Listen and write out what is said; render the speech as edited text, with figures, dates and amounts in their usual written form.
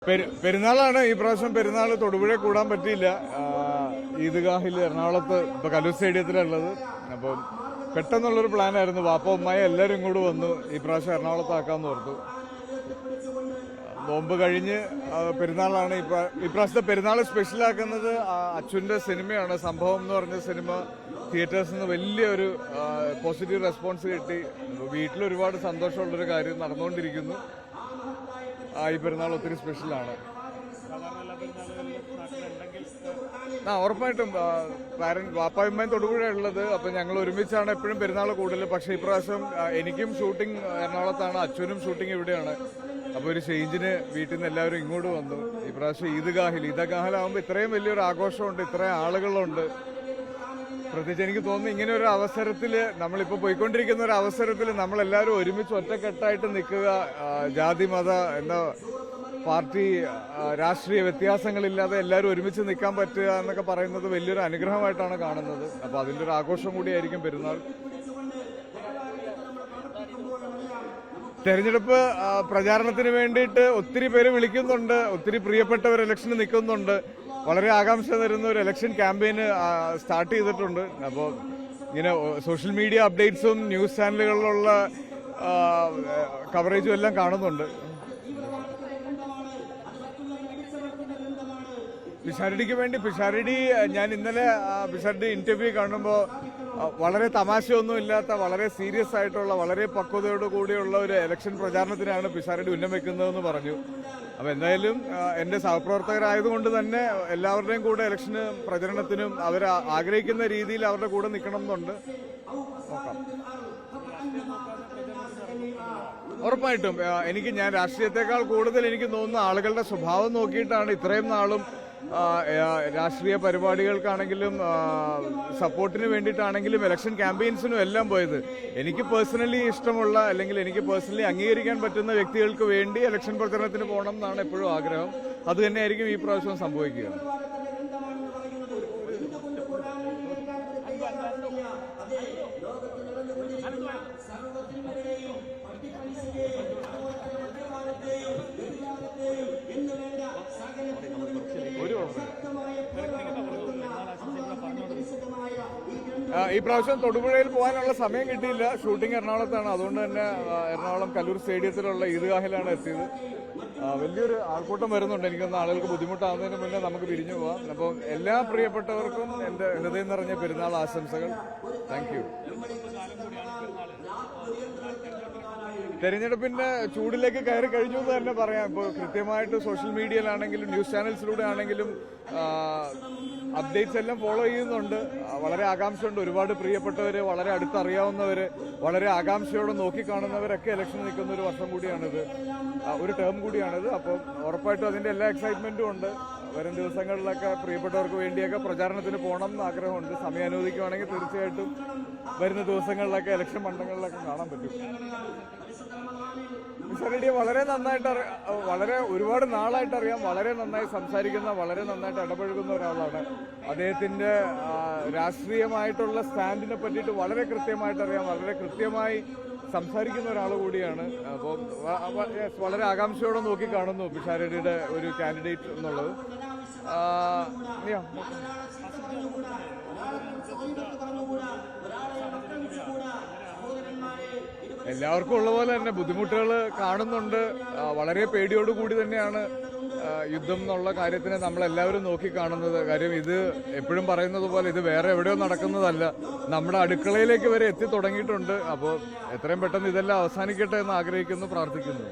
പെരുന്നാളാണ് ഈ പ്രാവശ്യം. പെരുന്നാൾ തൊടുപുഴ കൂടാൻ പറ്റിയില്ല. ഈദ്ഗാഹിൽ എറണാകുളത്ത് ഇപ്പൊ കലൂർ സ്റ്റേഡിയത്തിലുള്ളത്. അപ്പം പെട്ടെന്നുള്ളൊരു പ്ലാനായിരുന്നു. വാപ്പ ഉമ്മായ എല്ലാവരും ഇങ്ങോട്ട് വന്നു. ഈ പ്രാവശ്യം എറണാകുളത്താക്കാന്ന് ഓർത്തു. നോമ്പ് കഴിഞ്ഞ് പെരുന്നാളാണ് ഈ പ്രാവശ്യത്തെ പെരുന്നാൾ സ്പെഷ്യലാക്കുന്നത്. അച്ഛൻ്റെ സിനിമയാണ് സംഭവം എന്ന് പറഞ്ഞ സിനിമ. തിയേറ്റേഴ്സിൽ നിന്ന് വലിയൊരു പോസിറ്റീവ് റെസ്പോൺസ് കിട്ടി. വീട്ടിൽ ഒരുപാട് സന്തോഷമുള്ളൊരു കാര്യം നടന്നുകൊണ്ടിരിക്കുന്നു. ഈ പെരുന്നാൾ ഒത്തിരി സ്പെഷ്യലാണ്. ഉറപ്പായിട്ടും വാപ്പായമ്മയും തൊടുപുഴ ഉള്ളത്. അപ്പം ഞങ്ങൾ ഒരുമിച്ചാണ് എപ്പോഴും പെരുന്നാൾ കൂടുതൽ. പക്ഷേ ഇപ്രാവശ്യം എനിക്കും ഷൂട്ടിംഗ് എറണാകുളത്താണ്, അച്ഛനും ഷൂട്ടിംഗ് ഇവിടെയാണ്. അപ്പോൾ ഒരു ചേഞ്ചിന് വീട്ടിൽ നിന്ന് എല്ലാവരും ഇങ്ങോട്ട് വന്നു. ഇപ്രാവശ്യം ഈദ്ഗാഹിലാവുമ്പോൾ ഇത്രയും വലിയൊരു ആഘോഷമുണ്ട്, ഇത്രയും ആളുകളുണ്ട്. പ്രത്യേകിച്ച് എനിക്ക് തോന്നുന്നു ഇങ്ങനെ ഒരു അവസരത്തിൽ, നമ്മളിപ്പോൾ പോയിക്കൊണ്ടിരിക്കുന്ന ഒരു അവസരത്തിൽ നമ്മളെല്ലാവരും ഒരുമിച്ച് ഒറ്റക്കെട്ടായിട്ട് നിൽക്കുക, ജാതി മത പാർട്ടി രാഷ്ട്രീയ വ്യത്യാസങ്ങളില്ലാതെ എല്ലാവരും ഒരുമിച്ച് നിൽക്കാൻ പറ്റുക എന്നൊക്കെ പറയുന്നത് വലിയൊരു അനുഗ്രഹമായിട്ടാണ് കാണുന്നത്. അപ്പോൾ അതിൻ്റെ ഒരു ആഘോഷം കൂടിയായിരിക്കും പെരുന്നാൾ. തെരഞ്ഞെടുപ്പ് പ്രചാരണത്തിന് വേണ്ടിയിട്ട് ഒത്തിരി പേര് വിളിക്കുന്നുണ്ട്, ഒത്തിരി പ്രിയപ്പെട്ടവർ ഇലക്ഷന് നിൽക്കുന്നുണ്ട്. വളരെ ആകാംക്ഷ തരുന്ന ഒരു ഇലക്ഷൻ ക്യാമ്പയിന് സ്റ്റാർട്ട് ചെയ്തിട്ടുണ്ട്. അപ്പോൾ ഇങ്ങനെ സോഷ്യൽ മീഡിയ അപ്ഡേറ്റ്സും ന്യൂസ് ചാനലുകളിലുള്ള കവറേജും എല്ലാം കാണുന്നുണ്ട്. പിഷാരടിക്ക് വേണ്ടി ഞാൻ ഇന്നലെ പിഷാരടി ഇന്റർവ്യൂ കാണുമ്പോൾ വളരെ തമാശയൊന്നും ഇല്ലാത്ത, വളരെ സീരിയസ് ആയിട്ടുള്ള, വളരെ പക്വതയോട് കൂടിയുള്ള ഒരു ഇലക്ഷൻ പ്രചാരണത്തിനാണ് പിഷാരടി ഉന്നം വെക്കുന്നതെന്ന് പറഞ്ഞു. അപ്പോൾ എന്തായാലും എൻ്റെ സഹപ്രവർത്തകരായതുകൊണ്ട് തന്നെ എല്ലാവരുടെയും കൂടെ ഇലക്ഷന് പ്രചരണത്തിനും അവർ ആഗ്രഹിക്കുന്ന രീതിയിൽ അവരുടെ കൂടെ നിൽക്കണം എന്നുണ്ട്. നോക്കാം. ഉറപ്പായിട്ടും ഞാൻ രാഷ്ട്രീയത്തെക്കാൾ കൂടുതൽ എനിക്ക് തോന്നുന്ന ആളുകളുടെ സ്വഭാവം നോക്കിയിട്ടാണ് ഇത്രയും നാളും രാഷ്ട്രീയ പരിപാടികൾക്കാണെങ്കിലും സപ്പോർട്ടിന് വേണ്ടിയിട്ടാണെങ്കിലും ഇലക്ഷൻ ക്യാമ്പയിൻസിനും എല്ലാം പോയത്. എനിക്ക് പേഴ്സണലി ഇഷ്ടമുള്ള, അല്ലെങ്കിൽ എനിക്ക് പേഴ്സണലി അംഗീകരിക്കാൻ പറ്റുന്ന വ്യക്തികൾക്ക് വേണ്ടി ഇലക്ഷൻ പ്രചരണത്തിന് പോകണം എന്നാണ് എപ്പോഴും ആഗ്രഹം. അത് തന്നെയായിരിക്കും ഈ പ്രാവശ്യം സംഭവിക്കുക. ഈ പ്രാവശ്യം തൊടുപുഴയിൽ പോകാനുള്ള സമയം കിട്ടിയില്ല. ഷൂട്ടിംഗ് എറണാകുളത്താണ്. അതുകൊണ്ട് തന്നെ എറണാകുളം കലൂർ സ്റ്റേഡിയത്തിലുള്ള ഈദ്ഗാഹിലാണ് എത്തിയത്. വലിയൊരു ആൾക്കൂട്ടം വരുന്നുണ്ട്. എനിക്കൊന്ന് ആളുകൾക്ക് ബുദ്ധിമുട്ടാകുന്നതിന് മുന്നേ നമുക്ക് പിരിഞ്ഞു പോവാം. അപ്പോൾ എല്ലാ പ്രിയപ്പെട്ടവർക്കും എൻ്റെ ഹൃദയം നിറഞ്ഞ പെരുന്നാൾ ആശംസകൾ. Thank you. തെരഞ്ഞെടുപ്പിന്റെ ചൂടിലേക്ക് കയറി കഴിഞ്ഞു എന്ന് തന്നെ പറയാം. ഇപ്പോൾ കൃത്യമായിട്ട് സോഷ്യൽ മീഡിയയിലാണെങ്കിലും ന്യൂസ് ചാനൽസിലൂടെ ആണെങ്കിലും അപ്ഡേറ്റ്സ് എല്ലാം ഫോളോ ചെയ്യുന്നുണ്ട്. വളരെ ആകാംക്ഷയുണ്ട്. ഒരുപാട് പ്രിയപ്പെട്ടവർ, വളരെ അടുത്തറിയാവുന്നവർ, വളരെ ആകാംക്ഷയോടെ നോക്കിക്കാണുന്നവരൊക്കെ ഇലക്ഷൻ നിൽക്കുന്ന ഒരു വർഷം കൂടിയാണിത്, ഒരു ടേം കൂടിയാണിത്. അപ്പോൾ ഉറപ്പായിട്ടും അതിൻ്റെ എല്ലാ എക്സൈറ്റ്മെൻറ്റും ഉണ്ട്. വരും ദിവസങ്ങളിലൊക്കെ പ്രിയപ്പെട്ടവർക്ക് വേണ്ടിയൊക്കെ പ്രചാരണത്തിന് പോകണം എന്ന് ആഗ്രഹമുണ്ട്. സമയം അനുവദിക്കുകയാണെങ്കിൽ തീർച്ചയായിട്ടും വരുന്ന ദിവസങ്ങളിലൊക്കെ ഇലക്ഷൻ മണ്ഡലങ്ങളിലൊക്കെ കാണാൻ പറ്റും. പിഷാരടിയെ വളരെ നന്നായിട്ട് വളരെ ഒരുപാട് നാളായിട്ട് അറിയാം. വളരെ നന്നായി സംസാരിക്കുന്ന, വളരെ നന്നായിട്ട് ഇടപഴകുന്ന ഒരാളാണ്. അദ്ദേഹത്തിന്റെ രാഷ്ട്രീയമായിട്ടുള്ള സ്റ്റാൻഡിനെ പറ്റിയിട്ട് വളരെ കൃത്യമായിട്ട് അറിയാം. വളരെ കൃത്യമായി സംസാരിക്കുന്ന ഒരാൾ കൂടിയാണ്. അപ്പോൾ വളരെ ആകാംക്ഷയോടെ നോക്കി കാണുന്നു പിഷാരടിയുടെ ഒരു കാൻഡിഡേറ്റ് എന്നുള്ളത്. എല്ലാവർക്കും ഉള്ള പോലെ തന്നെ ബുദ്ധിമുട്ടുകൾ കാണുന്നുണ്ട്. വളരെ പേടിയോടുകൂടി തന്നെയാണ് യുദ്ധം എന്നുള്ള കാര്യത്തിനെ നമ്മളെല്ലാവരും നോക്കിക്കാണുന്നത്. കാര്യം ഇത് എപ്പോഴും പറയുന്നത് പോലെ ഇത് വേറെ എവിടെയോ നടക്കുന്നതല്ല, നമ്മുടെ അടുക്കളയിലേക്ക് വരെ എത്തി തുടങ്ങിയിട്ടുണ്ട്. അപ്പോൾ എത്രയും പെട്ടെന്ന് ഇതെല്ലാം അവസാനിക്കട്ടെ എന്ന് ആഗ്രഹിക്കുന്നു, പ്രാർത്ഥിക്കുന്നു.